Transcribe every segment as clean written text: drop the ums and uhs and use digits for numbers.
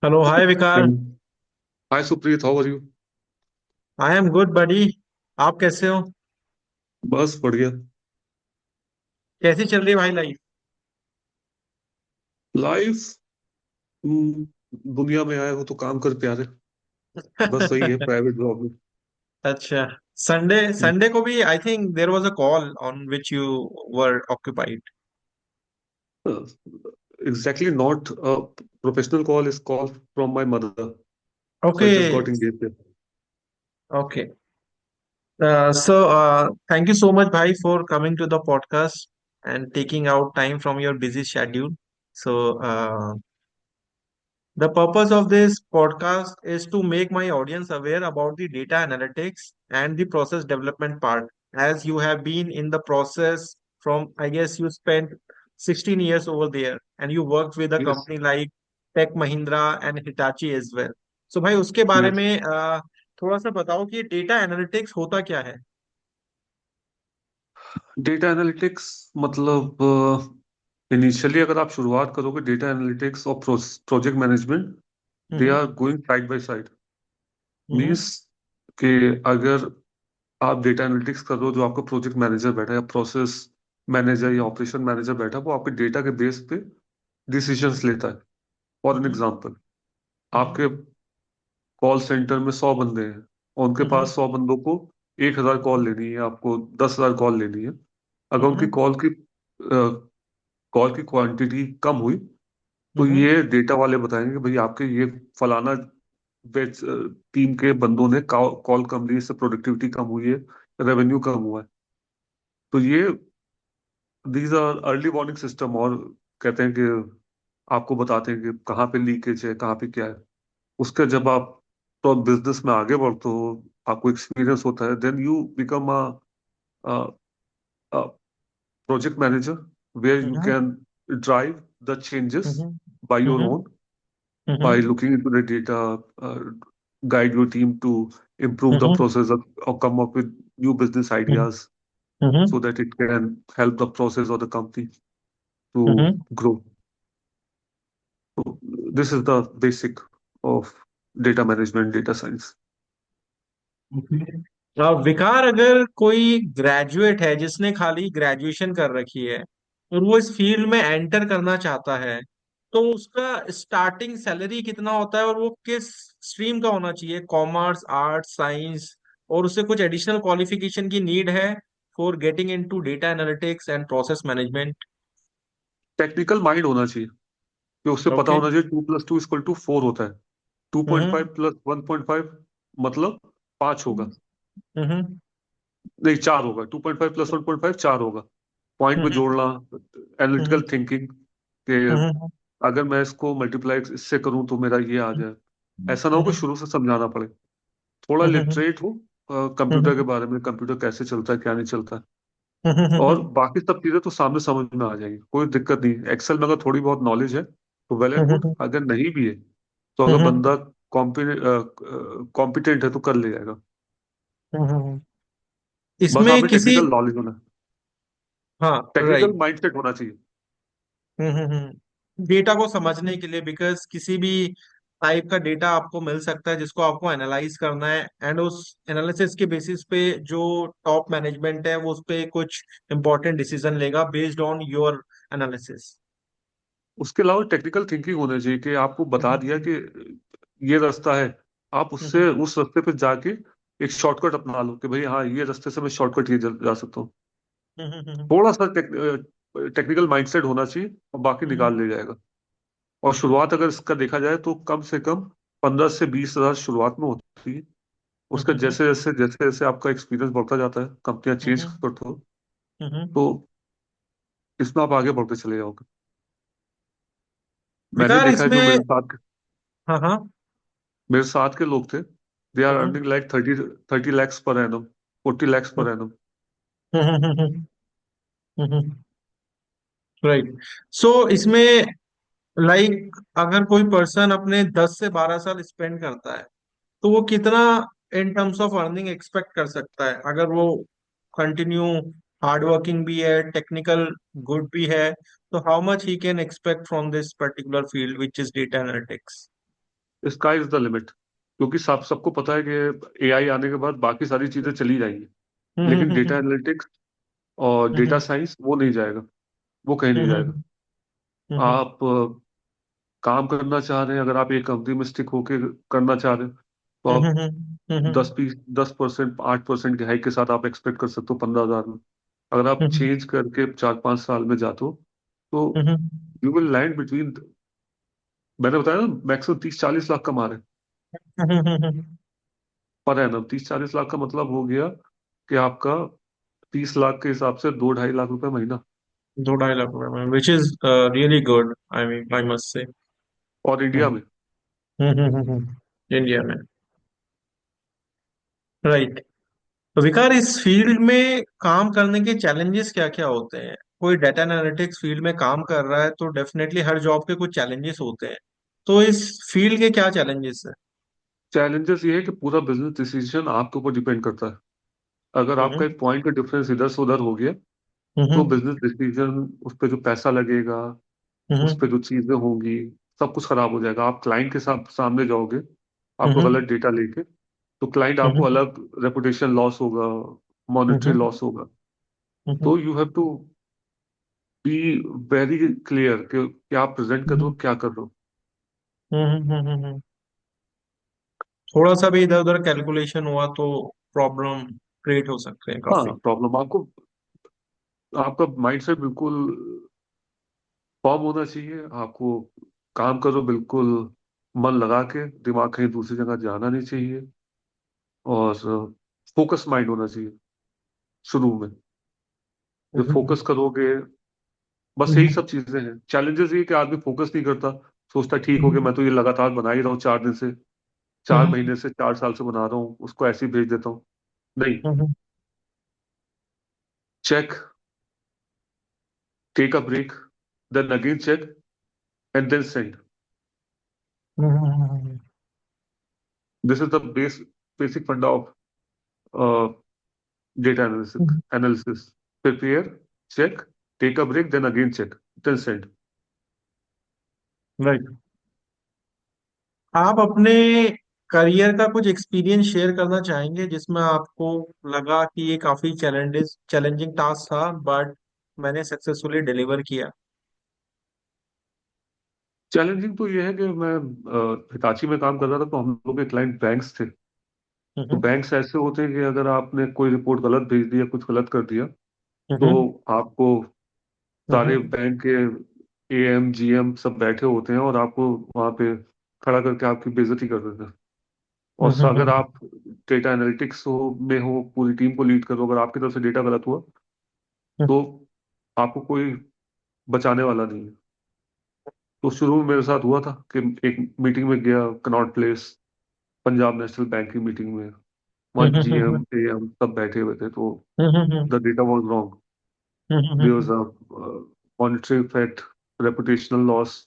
Hello hi विकार। And Hi Supreet, how are you? I am good buddy. आप कैसे हो? बस बढ़िया। कैसी चल रही है भाई लाइफ? लाइफ। दुनिया में आए हो तो काम कर प्यारे। बस वही है प्राइवेट जॉब में। अच्छा। संडे संडे को भी I think there was a call on which you were occupied. Exactly not a professional call is call from my mother. So I okay. just got engaged there. Okay. So thank you so much भाई for coming to the podcast and taking out time from your busy schedule. So the purpose of this podcast is to make my audience aware about the data analytics and the process development part. As you have been in the process from, I guess you spent 16 years over there and you worked with a Yes, company like Tech Mahindra and Hitachi as well. So भाई उसके बारे yes. में थोड़ा सा बताओ कि data analytics होता क्या है? डेटा एनालिटिक्स मतलब इनिशियली अगर आप शुरुआत करोगे डेटा एनालिटिक्स और project management, they hmm. Are going side by side. Hmm. Means कि अगर आप डेटा एनालिटिक्स कर रहे हो, जो आपका प्रोजेक्ट मैनेजर बैठा है या प्रोसेस मैनेजर या ऑपरेशन मैनेजर बैठा है, वो आपके डेटा के बेस पे डिसीजंस लेता है। For an hmm. Example, hmm. आपके कॉल सेंटर में 100 बंदे हैं और उनके हम्म। पास 100 बंदों को 1,000 कॉल लेनी है, आपको 10,000 कॉल लेनी है। अगर उनकी हम्म। कॉल की क्वांटिटी कम हुई तो हम्म। ये डेटा वाले बताएंगे कि भाई आपके ये फलाना बैच टीम के बंदों ने कॉल कम ली, इससे प्रोडक्टिविटी कम हुई है, रेवेन्यू कम हुआ है। तो ये these are early warning system. और कहते हैं कि आपको बताते हैं कि कहाँ पे लीकेज है, कहाँ पे क्या है। उसके जब आप तो बिजनेस में आगे बढ़ते हो, आपको एक्सपीरियंस होता है, then you become a project manager where you hmm. Can drive the changes hmm. By your hmm. Own, by hmm. looking into the data, uh, guide your team to improve the hmm. process or come up with new business hmm. ideas hmm. so that it can help the process or the company to hmm. grow. So this is the basic of data management, data science. विकार, अगर कोई graduate है जिसने खाली graduation कर रखी है और वो इस फील्ड में एंटर करना चाहता है, तो उसका स्टार्टिंग सैलरी कितना होता है और वो किस स्ट्रीम का होना चाहिए? Commerce, arts, science? और उससे कुछ एडिशनल क्वालिफिकेशन की नीड है for getting into data analytics and process management? Technical mind होना चाहिए कि उससे पता ओके। होना चाहिए 2+2=4 होता है। टू पॉइंट हम्म। फाइव प्लस 1.5 मतलब 5 होगा। हम्म। नहीं, 4 होगा। 2.5 + 1.5 4 होगा। पॉइंट में हम्म। जोड़ना, एनालिटिकल हम्म। थिंकिंग कि हम्म। अगर मैं इसको मल्टीप्लाई इससे करूं तो मेरा ये आ जाए। ऐसा ना हो कि हम्म। शुरू से समझाना पड़े। थोड़ा हम्म। लिटरेट हो कंप्यूटर के बारे में, कंप्यूटर कैसे चलता है क्या नहीं चलता है। और हम्म। बाकी सब चीजें तो सामने समझ में आ जाएंगी, कोई दिक्कत नहीं। एक्सेल में अगर थोड़ी बहुत नॉलेज है तो वेल एंड गुड, अगर नहीं भी है तो अगर हम्म। बंदा कॉम्पिटेंट है तो कर ले जाएगा। हम्म। बस आप इसमें में किसी। टेक्निकल नॉलेज होना, हाँ, टेक्निकल राइट। माइंडसेट होना चाहिए। डेटा को समझने के लिए, बिकॉज किसी भी टाइप का डेटा आपको मिल सकता है जिसको आपको एनालाइज करना है, एंड उस एनालिसिस के बेसिस पे जो टॉप मैनेजमेंट है वो उस पे कुछ इंपॉर्टेंट डिसीजन लेगा बेस्ड ऑन योर एनालिसिस। उसके अलावा टेक्निकल थिंकिंग होना चाहिए कि आपको बता दिया कि ये रास्ता है, आप उससे उस रास्ते पे जाके एक शॉर्टकट अपना लो कि भाई हाँ, ये रास्ते से मैं शॉर्टकट ये जा सकता हूँ। थोड़ा सा टेक्निकल माइंडसेट होना चाहिए और बाकी निकाल ले जाएगा। और शुरुआत अगर इसका देखा जाए तो कम से कम 15 से 20 हज़ार शुरुआत में होती है। उसका जैसे जैसे जैसे जैसे आपका एक्सपीरियंस बढ़ता जाता है, कंपनियां चेंज करते हो, तो इसमें आप आगे बढ़ते चले जाओगे। मैंने विकार, देखा है जो इसमें। हाँ, हाँ। मेरे साथ के लोग थे, they are earning like 30 30 lakhs per annum, 40 lakhs per annum. Right. So इसमें लाइक अगर कोई पर्सन अपने 10 से 12 साल स्पेंड करता है तो वो कितना in terms of earning expect कर सकता है, अगर वो कंटिन्यू हार्ड वर्किंग भी है, टेक्निकल गुड भी है? तो how much he can expect from this particular field which is data analytics? Sky is the limit, क्योंकि सब सबको पता है कि एआई आने के बाद बाकी सारी चीजें चली जाएंगी, लेकिन डेटा हम्म एनालिटिक्स और डेटा हम्म साइंस वो नहीं जाएगा, वो कहीं नहीं जाएगा। हम्म हम्म आप काम करना चाह रहे हैं, अगर आप एक कंपनी में स्टिक होके करना चाह रहे हैं, तो हम्म आप हम्म 10% 8% की हाइक के साथ आप एक्सपेक्ट कर सकते हो 15,000 में। अगर आप हम्म चेंज करके 4-5 साल में जाते हो, तो हम्म यू विल लैंड बिटवीन, मैंने बताया ना, मैक्सिमम 30-40 लाख कमा रहे हैं पर एनम। 30-40 लाख का मतलब हो गया कि आपका 30 लाख के हिसाब से 2-2.5 लाख रुपए महीना, 2-2.5 लाख रुपए में, which is really good, I mean I must say. और इंडिया में। इंडिया में, राइट। तो विकार, इस फील्ड में काम करने के चैलेंजेस क्या क्या होते हैं? कोई डाटा एनालिटिक्स फील्ड में काम कर रहा है तो डेफिनेटली हर जॉब के कुछ चैलेंजेस होते हैं। तो इस फील्ड के क्या चैलेंजेस है? चैलेंजेस ये है कि पूरा बिजनेस डिसीजन आपके ऊपर डिपेंड करता है। अगर आपका हम्म एक पॉइंट का डिफरेंस इधर से उधर हो गया, तो हम्म बिजनेस डिसीजन, उस पर जो पैसा लगेगा, उस हम्म पर जो चीजें होंगी, सब कुछ खराब हो जाएगा। आप क्लाइंट के साथ सामने जाओगे, आपको हम्म गलत डेटा लेके, तो क्लाइंट आपको हम्म अलग रेपुटेशन लॉस होगा, मॉनेटरी हम्म लॉस होगा। हम्म तो you have to be very clear कि आप प्रेजेंट कर रहे हो, हम्म क्या कर रहे हो। थोड़ा सा भी इधर उधर कैलकुलेशन हुआ तो प्रॉब्लम क्रिएट हो सकते हैं हाँ, काफी। प्रॉब्लम आपको, आपका माइंडसेट बिल्कुल फॉर्म होना चाहिए आपको। काम करो बिल्कुल मन लगा के, दिमाग कहीं दूसरी जगह जाना नहीं चाहिए, और फोकस माइंड होना चाहिए शुरू में। जब हम्म फोकस करोगे, बस यही सब चीजें हैं। चैलेंजेस ये कि आदमी फोकस नहीं करता, सोचता ठीक हो गया, मैं तो ये लगातार बना ही रहा हूँ 4 दिन से, 4 महीने से, 4 साल से बना रहा हूँ, उसको ऐसे ही भेज देता हूँ। नहीं, check, take a break, then again check, and then send. This is the basic funda of data analysis. Prepare, check, take a break, then again check, then send. Right. आप अपने करियर का कुछ एक्सपीरियंस शेयर करना चाहेंगे जिसमें आपको लगा कि ये काफी चैलेंजिंग टास्क था बट मैंने सक्सेसफुली डिलीवर किया? चैलेंजिंग तो ये है कि मैं हिताची में काम कर रहा था, तो हम लोग के क्लाइंट बैंक्स थे। तो हम्म बैंक्स ऐसे होते हैं कि अगर आपने कोई रिपोर्ट गलत भेज दिया, कुछ गलत कर दिया, तो हम्म आपको सारे हम्म बैंक के एएम जीएम सब बैठे होते हैं, और आपको वहां पे खड़ा करके आपकी बेइज्जती कर देते हैं। और अगर हम्म आप डेटा एनालिटिक्स में हो, पूरी टीम को लीड करो, अगर आपकी तरफ से डेटा गलत हुआ, तो आपको कोई बचाने वाला नहीं है। तो शुरू में मेरे साथ हुआ था कि एक मीटिंग में गया, कनॉट प्लेस, पंजाब नेशनल बैंक की मीटिंग में, वहाँ जीएम एएम सब बैठे हुए थे, तो the data was wrong, there was a monetary effect, reputational loss,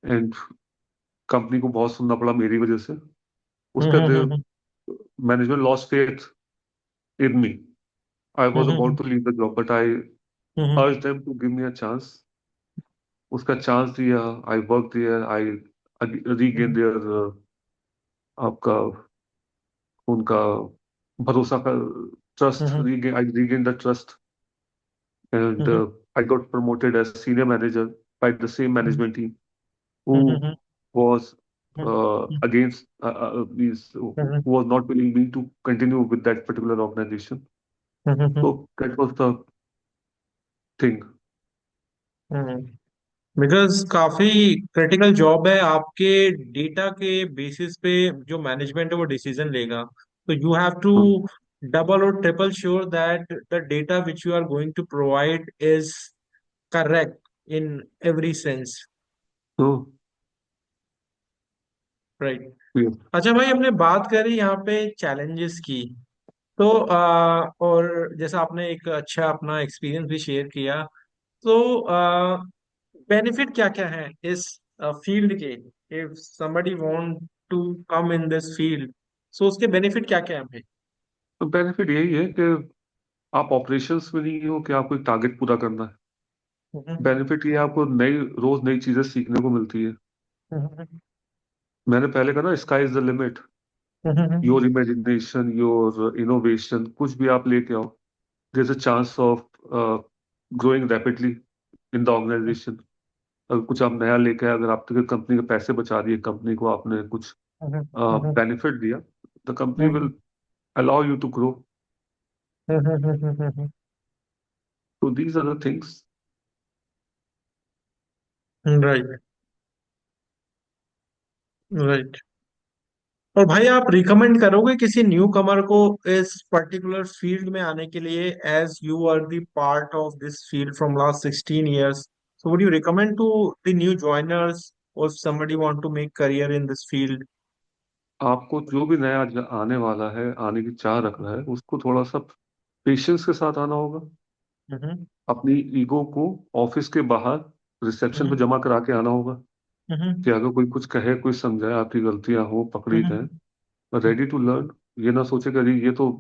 and company को बहुत सुनना पड़ा मेरी वजह से। उसके बाद management lost faith in me. I was about to leave the job, but I urge them to give me a chance. उसका चांस दिया, I work there, I regain there, आपका, उनका भरोसा का, trust, I regain the trust, and I got promoted as senior manager by the same management team who was against means who was not willing me to continue with that particular organization. So that was the thing. Because काफी critical job है आपके। Data के basis पे जो management है वो decision लेगा, तो यू हैव टू हाँ, डबल और triple sure that the data which you are going to provide is correct in every sense. तो राइट। yes. अच्छा भाई, हमने बात करी यहाँ पे चैलेंजेस की, तो और जैसा आपने एक अच्छा अपना एक्सपीरियंस भी शेयर किया, तो बेनिफिट क्या क्या है इस फील्ड के? If somebody want to come in this field, so उसके बेनिफिट क्या क्या है भाई? तो बेनिफिट यही है कि आप ऑपरेशंस में नहीं हो कि आपको एक टारगेट पूरा करना है। हम्म बेनिफिट ये है, आपको नई रोज नई चीजें सीखने को मिलती है। हम्म मैंने पहले कहा ना, sky is the limit. Your imagination, your innovation, कुछ भी आप लेके आओ, there is a chance of growing rapidly in the organisation. अगर कुछ आप नया लेके आए, अगर आपके कंपनी के पैसे बचा दिए, कंपनी को आपने कुछ बेनिफिट दिया, the company will allow you to grow. So these are the things. Right, right. और भाई आप रिकमेंड करोगे किसी न्यू कमर को इस पर्टिकुलर फील्ड में आने के लिए, as you are the part of this field from last 16 years, so would you recommend to the new joiners, or if somebody want to make career in this field? आपको जो भी नया आने वाला है, आने की चाह रख रहा है, उसको थोड़ा सा पेशेंस के साथ आना होगा। हम्म, अपनी ईगो को ऑफिस के बाहर रिसेप्शन पे हम्म, जमा करा के आना होगा, हम्म, कि अगर कोई कुछ कहे, कोई समझाए, आपकी गलतियां हो, पकड़ी हम्म, जाए, रेडी टू लर्न। ये ना सोचे कि अरे ये तो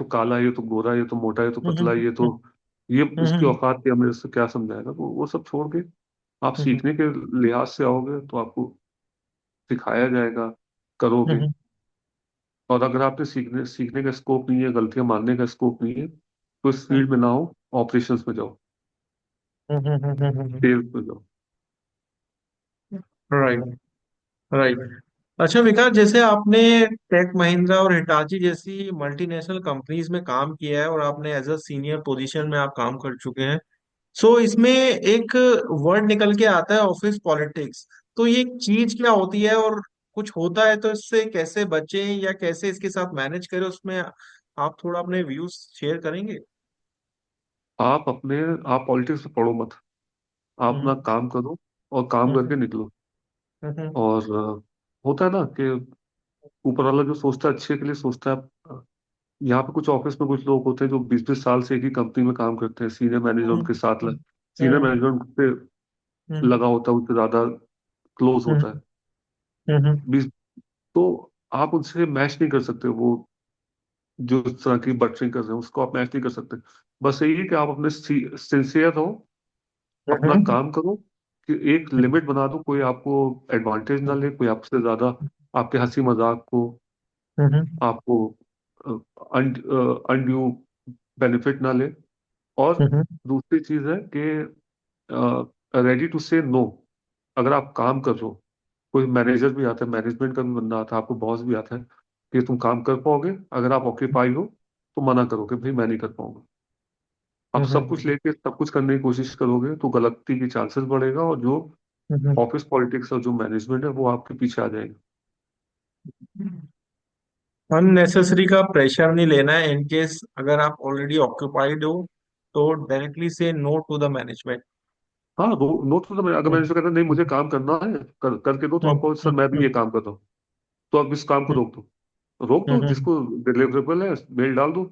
काला है, ये तो गोरा है, ये तो मोटा है, ये तो हम्म, पतला है, ये उसकी हम्म, औकात क्या, मेरे से क्या समझाएगा। तो वो सब छोड़ के आप हम्म, सीखने के लिहाज से आओगे, तो आपको सिखाया जाएगा, करोगे। हम्म, और अगर आपने सीखने सीखने का स्कोप नहीं है, गलतियां मानने का स्कोप नहीं है, तो इस फील्ड में ना हो, ऑपरेशंस में जाओ, सेल्स में जाओ। Right, right. अच्छा विकास, जैसे आपने टेक महिंद्रा और हिटाची जैसी मल्टीनेशनल कंपनीज में काम किया है, और आपने एज अ सीनियर पोजीशन में आप काम कर चुके हैं, सो इसमें एक वर्ड निकल के आता है, ऑफिस पॉलिटिक्स। तो ये चीज क्या होती है, और कुछ होता है तो इससे कैसे बचें या कैसे इसके साथ मैनेज करें, उसमें आप थोड़ा अपने व्यूज शेयर करेंगे? आप पॉलिटिक्स में पढ़ो मत। आप अपना हम्म, काम करो और काम हम्म, करके निकलो। हम्म, और होता है ना कि ऊपर वाला जो सोचता है, अच्छे के लिए सोचता है। यहाँ पे कुछ ऑफिस में कुछ लोग होते हैं जो 20-20 साल से एक ही कंपनी में काम करते हैं, सीनियर मैनेजर हम्म, उनके साथ सीनियर हम्म, मैनेजर उनसे हम्म, लगा होता है, उससे ज्यादा क्लोज हम्म, होता है। हम्म, 20, तो आप उनसे मैच नहीं कर सकते। वो जो इस तरह की बटरिंग कर रहे हैं, उसको आप मैच नहीं कर सकते। बस यही है कि आप अपने सिंसियर हो, अपना हम्म, काम करो, कि एक लिमिट बना दो, कोई आपको एडवांटेज ना ले, कोई आपसे ज्यादा आपके हंसी मजाक को, हम्म, आपको अनड्यू बेनिफिट ना ले। और हम्म, दूसरी चीज है कि रेडी टू से नो। अगर आप काम कर रहे हो, कोई मैनेजर भी आता है, मैनेजमेंट का भी बंदा आता है, आपको बॉस भी आता है, कि तुम काम कर पाओगे, अगर आप ऑक्यूपाई हो तो मना करो कि भाई मैं नहीं कर पाऊंगा। आप सब कुछ हम्म, लेके सब कुछ करने की कोशिश करोगे, तो गलती की चांसेस बढ़ेगा, और जो हम्म, ऑफिस पॉलिटिक्स और जो मैनेजमेंट है, वो आपके पीछे आ जाएंगे। अननेसेसरी का प्रेशर नहीं लेना है। इन केस अगर आप ऑलरेडी ऑक्यूपाइड हो, तो डायरेक्टली से नो टू द मैनेजमेंट। हाँ, नोट तो अगर मैनेजर कहता है नहीं मुझे काम करना है, करके दो, तो आपको सर मैं भी ये काम कर रहा हूँ, तो आप इस काम को रोक दो, जिसको डिलीवरेबल है मेल डाल दो,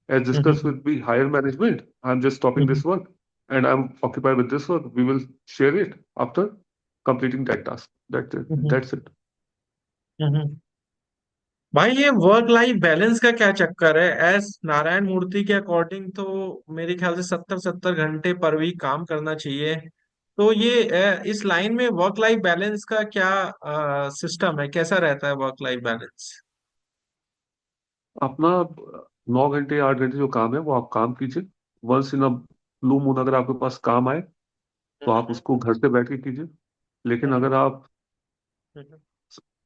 as discuss with be higher management, I am just stopping this work and I am occupied with this work, we will share it after completing that task, that's it. भाई ये work life balance का क्या चक्कर है? S Narayan मूर्ति के according तो मेरे ख्याल से 70-70 घंटे पर वीक काम करना चाहिए। तो ये इस लाइन में वर्क लाइफ बैलेंस का क्या सिस्टम है, कैसा रहता है वर्क लाइफ बैलेंस? अपना 9 घंटे 8 घंटे जो काम है, वो आप काम कीजिए। Once in a blue moon अगर आपके पास काम आए, तो आप उसको घर से बैठ के कीजिए। लेकिन अगर आप,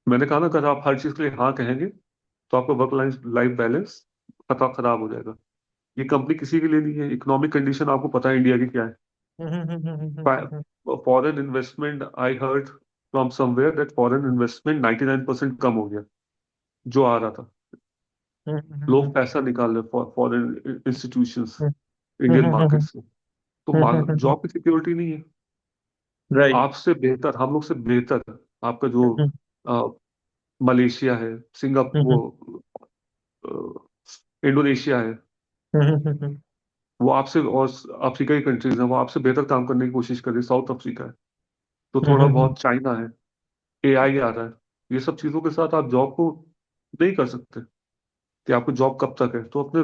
मैंने कहा ना, अगर आप हर चीज के लिए हाँ कहेंगे, तो आपका वर्क लाइफ लाइफ बैलेंस पता खराब हो जाएगा। ये कंपनी किसी के लिए नहीं है। इकोनॉमिक कंडीशन आपको पता है इंडिया की क्या है। Foreign investment, I heard from somewhere that foreign investment 99% कम हो गया, जो आ रहा था। लोग पैसा निकाल रहे फॉरेन इंस्टीट्यूशंस इंडियन मार्केट से। तो जॉब की सिक्योरिटी नहीं है। राइट। आपसे बेहतर, हम लोग से बेहतर आपका जो अ, मलेशिया है, सिंगापुर, इंडोनेशिया है, वो आपसे, और अफ्रीका की कंट्रीज हैं, वो आपसे बेहतर काम करने की कोशिश कर रही है। साउथ अफ्रीका है, तो थोड़ा बहुत चाइना है, एआई आ रहा है। ये सब चीजों के साथ आप जॉब को नहीं कर सकते, कि आपको जॉब कब तक है। तो अपने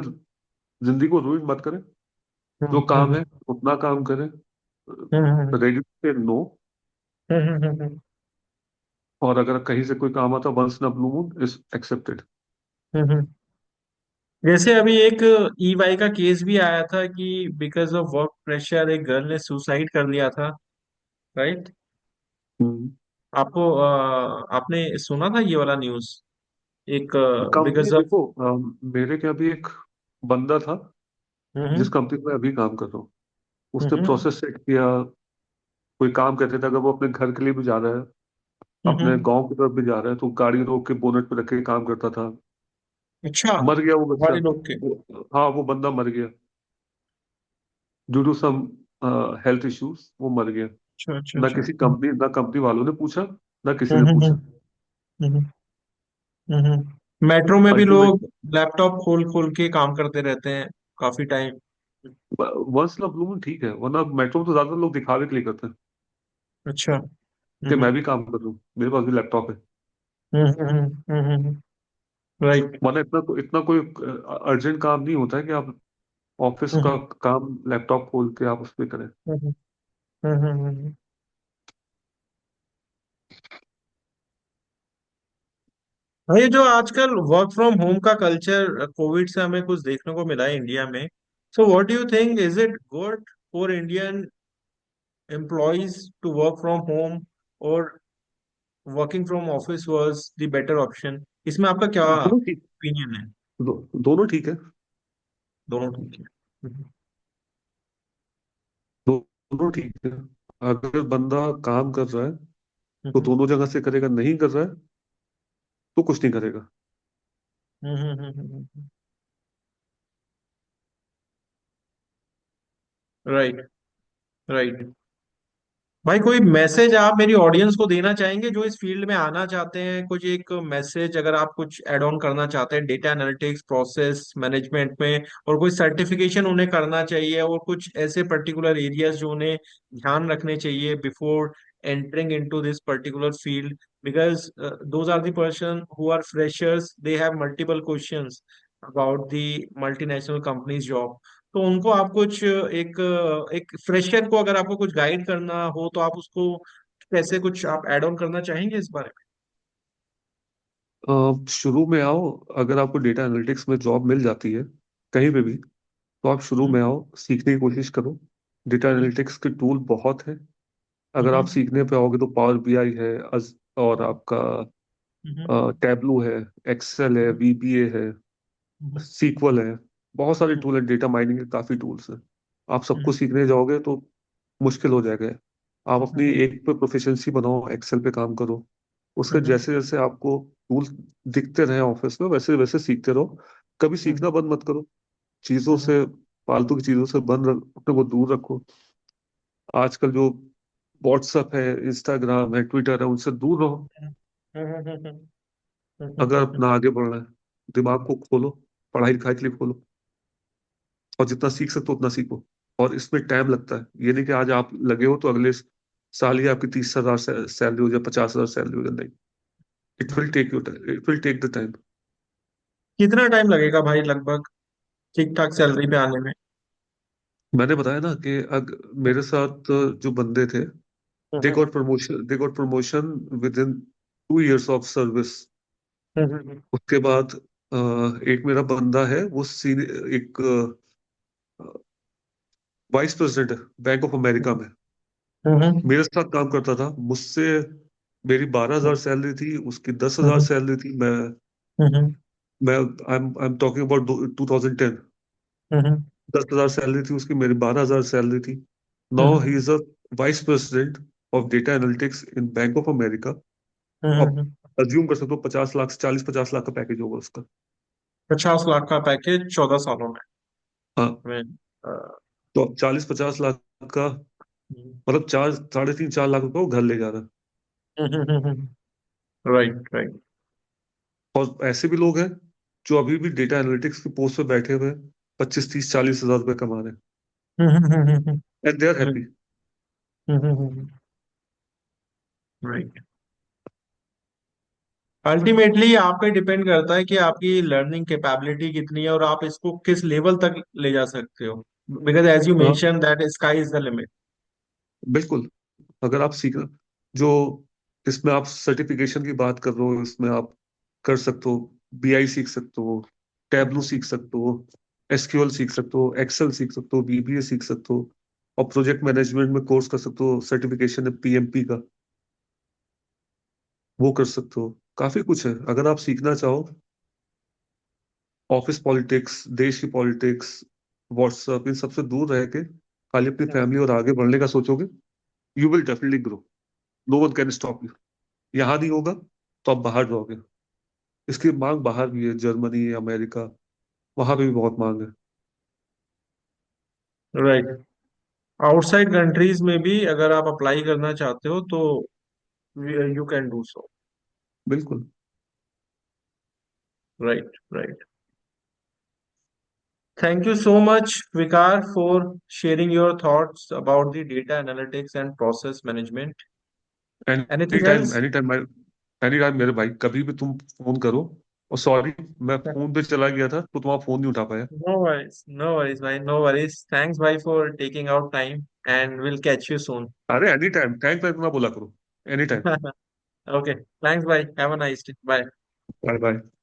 जिंदगी को रूइन मत करें, जो काम है उतना काम करें, रेडी से नो। और अगर कहीं से कोई काम आता, once in a blue moon is accepted. Hmm. जैसे अभी एक ईवाई का केस भी आया था कि बिकॉज ऑफ वर्क प्रेशर एक गर्ल ने सुसाइड कर लिया था, राइट? आपने सुना था ये वाला न्यूज? एक कंपनी बिकॉज ऑफ। देखो, मेरे क्या भी एक बंदा था जिस हम्म। कंपनी में अभी काम कर रहा हूँ। उसने हम्म। प्रोसेस सेट किया। कोई काम करते थे, अगर वो अपने घर के लिए भी जा रहा है, अपने हम्म। गांव की तरफ भी जा रहा है, तो गाड़ी रोक के बोनट पे रख के काम करता था। अच्छा। मर गया वो बच्चा। गाड़ी रोक के? हाँ, वो बंदा मर गया due to some health issues, वो मर गया। अच्छा अच्छा ना अच्छा। किसी कंपनी ना कंपनी वालों ने पूछा, ना किसी ने हम्म। पूछा। हम्म। मेट्रो में भी अल्टीमेट, लोग लैपटॉप खोल खोल के काम करते रहते हैं काफी time. Once in a blue moon ठीक है, वरना मेट्रो में तो ज्यादा लोग दिखावे के लिए करते हैं अच्छा। कि हम्म। मैं भी काम कर रहा हूँ, मेरे पास भी लैपटॉप है। राइट। वरना इतना कोई अर्जेंट काम नहीं होता है कि आप ऑफिस का काम लैपटॉप खोल के आप उस पर करें। ये जो आजकल वर्क फ्रॉम होम का कल्चर कोविड से हमें कुछ देखने को मिला है इंडिया में, so what do you think, is it good for Indian employees to work from home, और working from office was the better option? इसमें आपका क्या दोनों ठीक, ओपिनियन है? दोनों ठीक है। दोनों ठीक है। हम्म। दोनों ठीक है। अगर बंदा काम कर रहा है तो हम्म। दोनों जगह से करेगा, नहीं कर रहा है तो कुछ नहीं करेगा। राइट। राइट। भाई कोई मैसेज आप मेरी ऑडियंस को देना चाहेंगे जो इस फील्ड में आना चाहते हैं? कुछ एक मैसेज अगर आप कुछ ऐड ऑन करना चाहते हैं डेटा एनालिटिक्स प्रोसेस मैनेजमेंट में, और कोई सर्टिफिकेशन उन्हें करना चाहिए, और कुछ ऐसे पर्टिकुलर एरियाज जो उन्हें ध्यान रखने चाहिए before entering into this particular field, because those are the person who are freshers, they have multiple questions about the multinational companies job. तो उनको आप कुछ एक एक फ्रेशर को अगर आपको कुछ गाइड करना हो तो आप उसको कैसे कुछ आप ऐड ऑन करना चाहेंगे इस बारे शुरू में आओ, अगर आपको डेटा एनालिटिक्स में जॉब मिल जाती है कहीं पे भी, तो आप शुरू में? में आओ, सीखने की कोशिश करो। डेटा एनालिटिक्स के टूल बहुत हैं। अगर आप हम्म। सीखने पे आओगे तो पावर बीआई है, और आपका हम्म। टैबलू है, एक्सेल है, वीबीए है, सीक्वल है। बहुत सारे टूल हैं, डेटा माइनिंग के काफी टूल्स हैं। आप सबको सीखने जाओगे तो मुश्किल हो जाएगा। आप अपनी एक पे प्रोफिशिएंसी बनाओ, एक्सेल पे काम करो। उसके जैसे जैसे आपको टूल दिखते रहे ऑफिस में, वैसे वैसे सीखते रहो। कभी सीखना बंद मत करो। चीजों से, फालतू की चीजों से अपने को दूर रखो। आजकल जो व्हाट्सएप है, इंस्टाग्राम है, ट्विटर है, उनसे दूर रहो। अगर अपना आगे बढ़ना है, दिमाग को खोलो, पढ़ाई लिखाई के लिए खोलो, और जितना सीख सकते हो उतना सीखो। और इसमें टाइम लगता है, ये नहीं कि आज आप लगे हो तो अगले साल ही आपकी 30,000 सैलरी हो जाए, 50,000 सैलरी हो जाए, नहीं। It will take the time. कितना टाइम लगेगा भाई लगभग ठीक ठाक सैलरी पे आने में? मैंने बताया ना कि मेरे साथ जो बंदे थे, they got promotion with in 2 years of service. उसके बाद एक मेरा बंदा है, वो सीनियर एक वाइस प्रेसिडेंट है बैंक ऑफ अमेरिका में। मेरे साथ काम करता था मुझसे। मेरी 12,000 सैलरी थी, उसकी 10,000 सैलरी थी। मैं I am talking about 2010। 10,000 salary थी उसकी, मेरी 12,000 सैलरी थी। Now he is a vice president of data analytics in bank of America. अब अज्यूम कर सकते हो 50 लाख से 40-50 लाख का पैकेज होगा उसका। 50 लाख का पैकेज 14 सालों हाँ, में? तो अब 40-50 लाख का मतलब 4, 3.5 लाख रुपए वो घर ले जा रहा है। Right right. और ऐसे भी लोग हैं जो अभी भी डेटा एनालिटिक्स की पोस्ट पे बैठे हुए हैं, 25, 30, 40 हजार रुपए कमा रहे हैं, and they are happy. Right. Ultimately आप पे डिपेंड करता है कि आपकी लर्निंग कैपेबिलिटी कितनी है और आप इसको किस लेवल तक ले जा सकते हो, बिकॉज एज यू हाँ, mention that sky is the limit. बिल्कुल। अगर आप सीख जो इसमें आप सर्टिफिकेशन की बात कर रहे हो, इसमें आप कर सकते हो, बीआई सीख सकते हो, टैबलू हम्म। सीख सकते हो, एसक्यूएल सीख सकते हो, एक्सेल सीख सकते हो, बीबीए सीख सकते हो, और प्रोजेक्ट मैनेजमेंट में कोर्स कर सकते हो, सर्टिफिकेशन है पीएमपी का, वो कर सकते हो। काफी कुछ है अगर आप सीखना चाहो। ऑफिस पॉलिटिक्स, देश की पॉलिटिक्स, व्हाट्सएप, इन सबसे दूर रह के खाली अपनी हम्म। फैमिली और आगे बढ़ने का सोचोगे, you will definitely grow. No one can stop you. यहाँ नहीं होगा तो आप बाहर जाओगे। इसकी मांग बाहर भी है, जर्मनी, अमेरिका, वहां पे भी बहुत मांग है। राइट। आउटसाइड कंट्रीज में भी अगर आप अप्लाई करना चाहते हो तो यू कैन डू सो। बिल्कुल। Right, right. Thank you so much, Vikar, for sharing your thoughts about the data analytics and process management. Any Anything time, else? Any time मेरे भाई, कभी भी तुम फोन करो। और सॉरी, मैं फोन पे चला गया था तो तुम्हारा फोन नहीं उठा पाया। No worries, bhai, no worries. Thanks, bhai, for taking out time, and we'll catch you soon. अरे एनी टाइम, टाइम पे इतना बोला करो। Any time. Okay, thanks, bhai. Have a nice day. Bye. Bye bye.